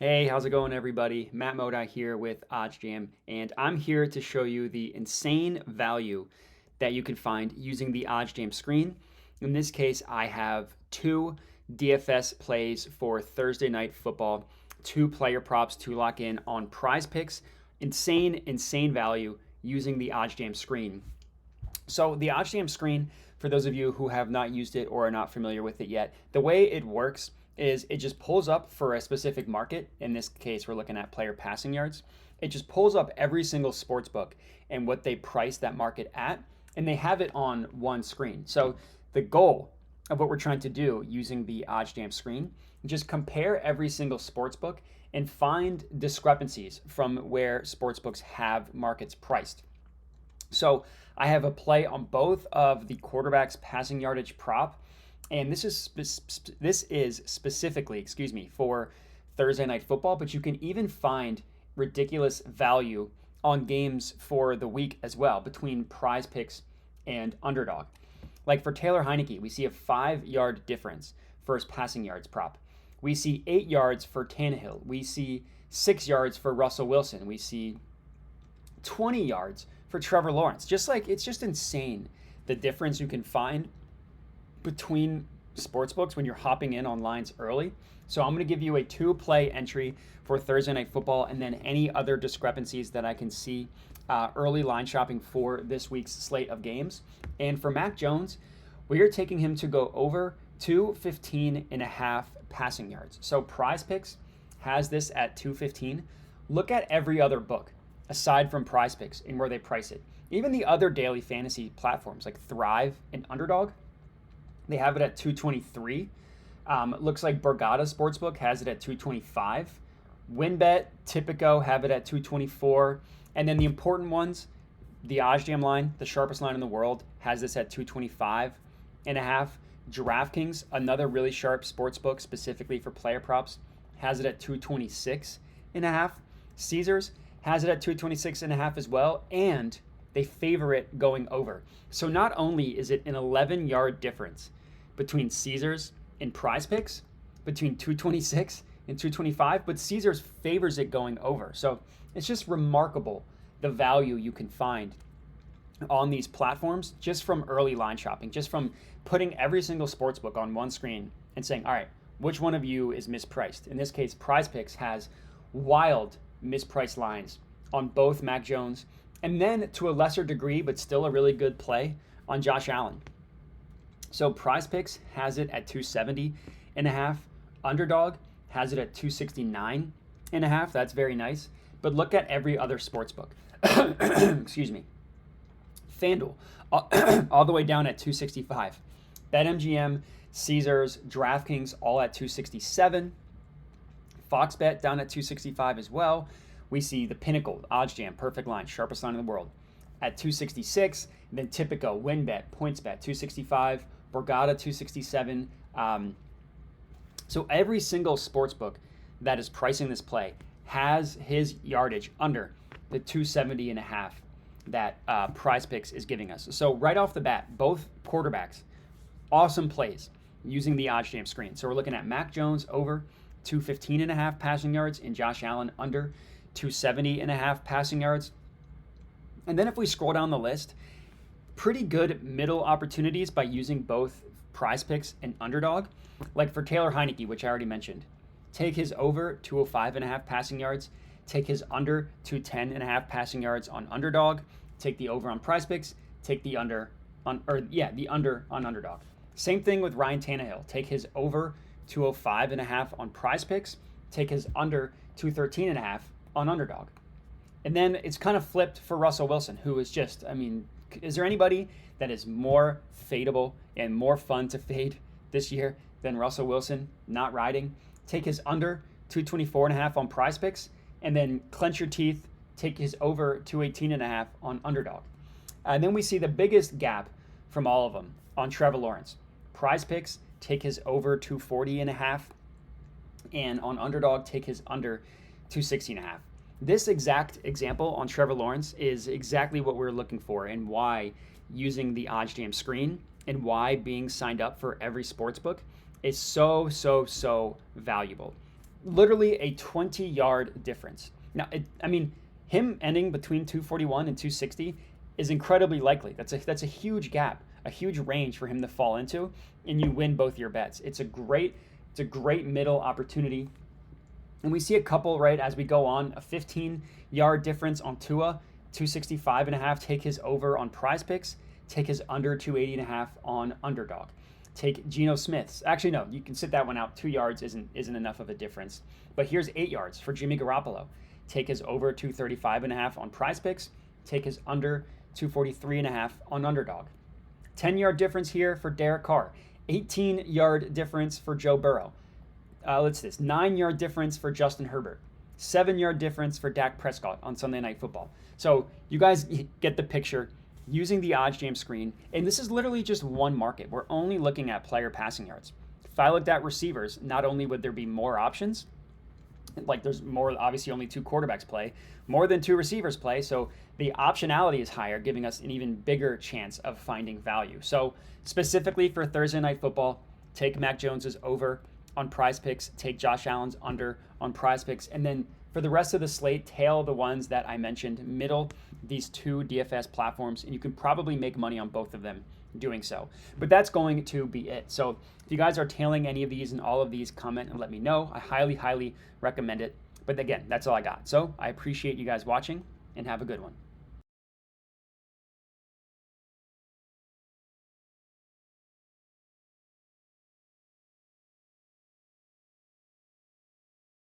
Hey, how's it going, everybody? Matt Modi here with OddsJam, and I'm here to show you the insane value that you can find using the OddsJam screen. In this case, I have two DFS plays for Thursday night football, two player props to lock in on PrizePicks. Insane value using the OddsJam screen. So the OddsJam screen, for those of you who have not used it or are not familiar with it yet, the way it works is it just pulls up for a specific market. In this case, we're looking at player passing yards. It just pulls up every single sports book and what they price that market at, and they have it on one screen. So the goal of what we're trying to do using the OddsJam screen, just compare every single sports book and find discrepancies from where sportsbooks have markets priced. So I have a play on both of the quarterbacks passing yardage prop, and this is specifically, for Thursday night football, but you can even find ridiculous value on games for the week as well between PrizePicks and underdog. Like for Taylor Heineke, we see a 5-yard difference for his passing yards prop. We see 8 yards for Tannehill. We see 6 yards for Russell Wilson. We see 20 yards for Trevor Lawrence. It's just insane the difference you can find between sportsbooks when you're hopping in on lines early. So I'm going to give you a 2-play entry for Thursday night football, and then any other discrepancies that I can see early line shopping for this week's slate of games. And for Mac Jones, we are taking him to go over 215.5 passing yards. So PrizePicks has this at 215. Look at every other book aside from PrizePicks and where they price it. Even the other daily fantasy platforms like Thrive and Underdog, they have it at 223. Looks like Borgata Sportsbook has it at 225. WinBet, Tipico have it at 224. And then the important ones, the OddsJam line, the sharpest line in the world, has this at 225.5. DraftKings, another really sharp sportsbook specifically for player props, has it at 226.5. Caesars has it at 226.5 as well, and they favor it going over. So not only is it an 11-yard difference between Caesars and PrizePicks, between 226 and 225, but Caesars favors it going over. So it's just remarkable the value you can find on these platforms just from early line shopping, just from putting every single sportsbook on one screen and saying, all right, which one of you is mispriced? In this case, PrizePicks has wild mispriced lines on both Mac Jones, and then to a lesser degree, but still a really good play on Josh Allen. So PrizePicks has it at 270.5. Underdog has it at 269.5. That's very nice. But look at every other sportsbook. Excuse me. FanDuel, all the way down at 265. BetMGM, Caesars, DraftKings, all at 267. FoxBet down at 265 as well. We see the Pinnacle, OddsJam, perfect line, sharpest line in the world, at 266. And then Tipico, WinBet, PointsBet, 265. Borgata, 267. So every single sportsbook that is pricing this play has his yardage under the 270.5 that PrizePicks is giving us. So right off the bat, both quarterbacks, awesome plays using the OddsJam screen. So we're looking at Mac Jones over 215.5 passing yards and Josh Allen under 270.5 passing yards. And then if we scroll down the list, pretty good middle opportunities by using both PrizePicks and Underdog. Like for Taylor Heineke, which I already mentioned, take his over 205.5 passing yards, take his under 210.5 passing yards on Underdog, take the over on PrizePicks, take the under on Underdog. Same thing with Ryan Tannehill. Take his over 205.5 on PrizePicks, take his under 213.5 on Underdog. And then it's kind of flipped for Russell Wilson, who is just, is there anybody that is more fadeable and more fun to fade this year than Russell Wilson not riding? Take his under 224.5 on PrizePicks, and then clench your teeth, take his over 218.5 on Underdog. And then we see the biggest gap from all of them on Trevor Lawrence. PrizePicks, take his over 240.5, and on Underdog, take his under 260.5. This exact example on Trevor Lawrence is exactly what we're looking for, and why using the OddsJam screen and why being signed up for every sportsbook is so valuable. literally a 20-yard difference. Now, I mean, him ending between 241 and 260 is incredibly likely. That's a huge gap, a huge range for him to fall into, and you win both your bets. It's a great middle opportunity. And we see a couple, right, as we go on, a 15-yard difference on Tua, 265.5. Take his over on PrizePicks. Take his under 280.5 on underdog. Take Geno Smith's. Actually, no, you can sit that one out. 2 yards isn't enough of a difference. But here's 8 yards for Jimmy Garoppolo. Take his over 235.5 on PrizePicks. Take his under 243.5 on underdog. 10-yard difference here for Derek Carr. 18-yard difference for Joe Burrow. Let's see this. 9-yard difference for Justin Herbert. 7-yard difference for Dak Prescott on Sunday Night Football. So you guys get the picture using the OddsJam screen. And this is literally just one market. We're only looking at player passing yards. If I looked at receivers, not only would there be more options, like there's more, obviously only 2 quarterbacks play, more than 2 receivers play. So the optionality is higher, giving us an even bigger chance of finding value. So specifically for Thursday Night Football, take Mac Jones's over on PrizePicks, take Josh Allen's under on PrizePicks, and then for the rest of the slate, tail the ones that I mentioned, middle these 2 DFS platforms, and you can probably make money on both of them doing so. But that's going to be it. So if you guys are tailing any of these and all of these, comment and let me know. I highly, highly recommend it. But again, that's all I got. So I appreciate you guys watching, and have a good one.